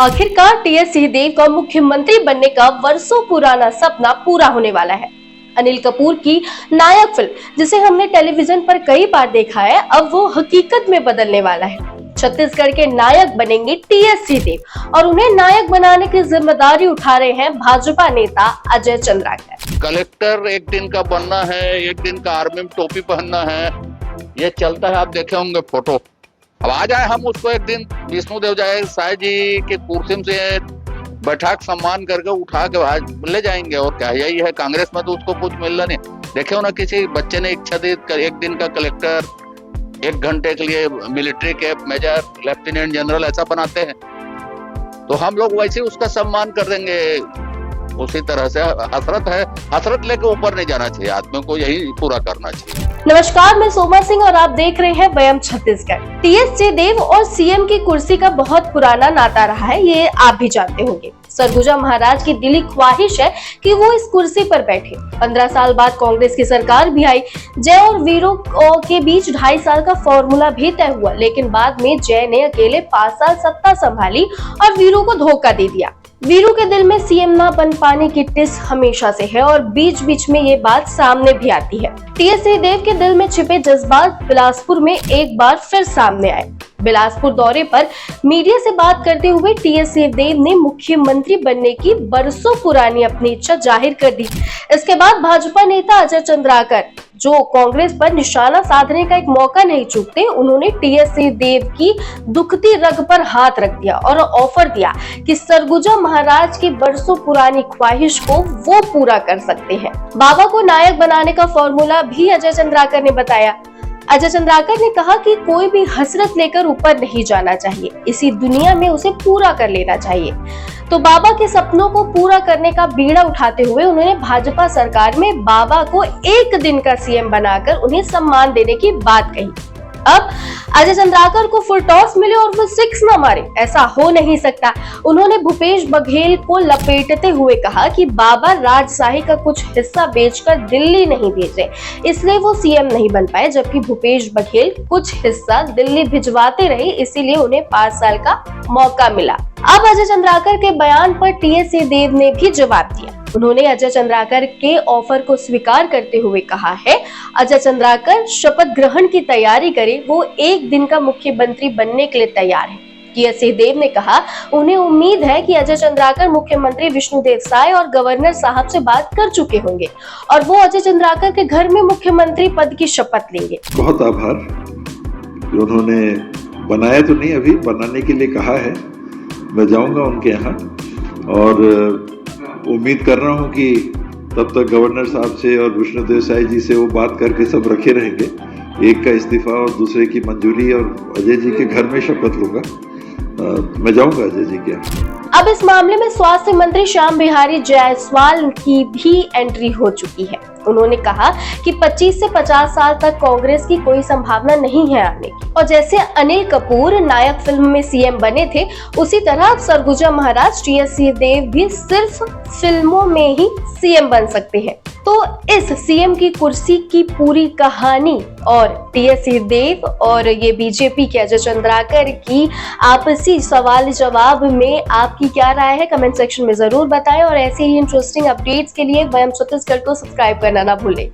आखिरकार टीएस सिंहदेव का मुख्यमंत्री बनने का वर्षों पुराना सपना पूरा होने वाला है। अनिल कपूर की नायक फिल्म, जिसे हमने टेलीविजन पर कई बार देखा है, अब वो हकीकत में बदलने वाला है। छत्तीसगढ़ के नायक बनेंगे टीएस सिंहदेव और उन्हें नायक बनाने की जिम्मेदारी उठा रहे हैं भाजपा नेता अजय चंद्राकर। कलेक्टर एक दिन का बनना है, एक दिन का आर्मी में टोपी पहनना है, ये चलता है। आप देखे होंगे फोटो। अब आ जाए हम उसको एक दिन विष्णुदेव जाए साई जी के कुर्सी से बैठा के सम्मान करके उठा के ले जाएंगे। और क्या यही है, कांग्रेस में तो उसको कुछ मिल रहा नहीं। देखे हो ना, किसी बच्चे ने इच्छा दी एक दिन का कलेक्टर, 1 घंटे के लिए मिलिट्री के मेजर, लेफ्टिनेंट जनरल ऐसा बनाते हैं, तो हम लोग वैसे उसका सम्मान कर देंगे। उसी तरह से हसरत है, हसरत लेके ऊपर नहीं जाना चाहिए, आदमी को यही पूरा करना चाहिए। नमस्कार, मैं सोमा सिंह और आप देख रहे हैं वयम छत्तीसगढ़। टीएस सिंहदेव और सीएम की कुर्सी का बहुत पुराना नाता रहा है, ये आप भी जानते होंगे। सरगुजा महाराज की दिली ख्वाहिश है कि वो इस कुर्सी पर बैठे। 15 साल बाद कांग्रेस की सरकार भी आई। जय और वीरू के बीच 2.5 साल का फॉर्मूला भी तय हुआ, लेकिन बाद में जय ने अकेले 5 साल सत्ता संभाली और वीरू को धोखा दे दिया। वीरू के दिल में सीएम ना बन पाने की टिस हमेशा से है और बीच बीच में ये बात सामने भी आती है। टीएस सिंहदेव के दिल में छिपे जज्बात बिलासपुर में एक बार फिर सामने आए। बिलासपुर दौरे पर मीडिया से बात करते हुए टीएस सिंहदेव ने मुख्यमंत्री बनने की बरसों पुरानी अपनी इच्छा जाहिर कर दी। इसके बाद भाजपा नेता अजय चंद्राकर, जो कांग्रेस पर निशाना साधने का एक मौका नहीं चूकते, उन्होंने टीएस सिंहदेव की दुखती रग पर हाथ रख दिया और ऑफर दिया कि सरगुजा महाराज की बरसों पुरानी ख्वाहिश को वो पूरा कर सकते हैं। बाबा को नायक बनाने का फॉर्मूला भी अजय चंद्राकर ने बताया। अजय चंद्राकर ने कहा कि कोई भी हसरत लेकर ऊपर नहीं जाना चाहिए, इसी दुनिया में उसे पूरा कर लेना चाहिए। तो बाबा के सपनों को पूरा करने का बीड़ा उठाते हुए उन्होंने भाजपा सरकार में बाबा को 1 दिन का सीएम बनाकर उन्हें सम्मान देने की बात कही। अब अजय चंद्राकर को फुल टॉस मिले और वो 6 न मारे, ऐसा हो नहीं सकता। उन्होंने भूपेश बघेल को लपेटते हुए कहा कि बाबा राजशाही का कुछ हिस्सा बेचकर दिल्ली नहीं भेजे, इसलिए वो सीएम नहीं बन पाए, जबकि भूपेश बघेल कुछ हिस्सा दिल्ली भिजवाते रहे, इसीलिए उन्हें 5 साल का मौका मिला। अब अजय चंद्राकर के बयान पर टीएस सिंहदेव ने भी जवाब दिया। उन्होंने अजय चंद्राकर के ऑफर को स्वीकार करते हुए कहा है, अजय चंद्राकर शपथ ग्रहण की तैयारी करे, वो 1 दिन का मुख्यमंत्री बनने के लिए तैयार है। टीएस सिंहदेव ने कहा उन्हें उम्मीद है कि अजय चंद्राकर मुख्यमंत्री विष्णुदेव साय और गवर्नर साहब से बात कर चुके होंगे और वो अजय चंद्राकर के घर में मुख्यमंत्री पद की शपथ लेंगे। बहुत आभार। उन्होंने बनाया तो नहीं, अभी बनाने के लिए कहा है। मैं जाऊंगा उनके यहाँ और उम्मीद कर रहा हूँ कि तब तक गवर्नर साहब से और विष्णुदेव साई जी से वो बात करके सब रखे रहेंगे। एक का इस्तीफा और दूसरे की मंजूरी, और अजय जी के घर में शपथ लूंगा। मैं जाऊंगा अजय जी के यहाँ। अब इस मामले में स्वास्थ्य मंत्री श्याम बिहारी जायसवाल की भी एंट्री हो चुकी है। उन्होंने कहा कि 25 से 50 साल तक कांग्रेस की कोई संभावना नहीं है आने की, और जैसे अनिल कपूर नायक फिल्म में सीएम बने थे, उसी तरह सरगुजा महाराज टीएस सिंहदेव भी सिर्फ फिल्मों में ही सीएम बन सकते हैं। तो इस सीएम की कुर्सी की पूरी कहानी और टीएस सिंहदेव और ये बीजेपी के अजय चंद्राकर की आपसी सवाल जवाब में आपकी क्या राय है, कमेंट सेक्शन में जरूर बताएं और ऐसे ही इंटरेस्टिंग अपडेट्स के लिए वयम छत्तीसगढ़ को सब्सक्राइब करना ना भूलें।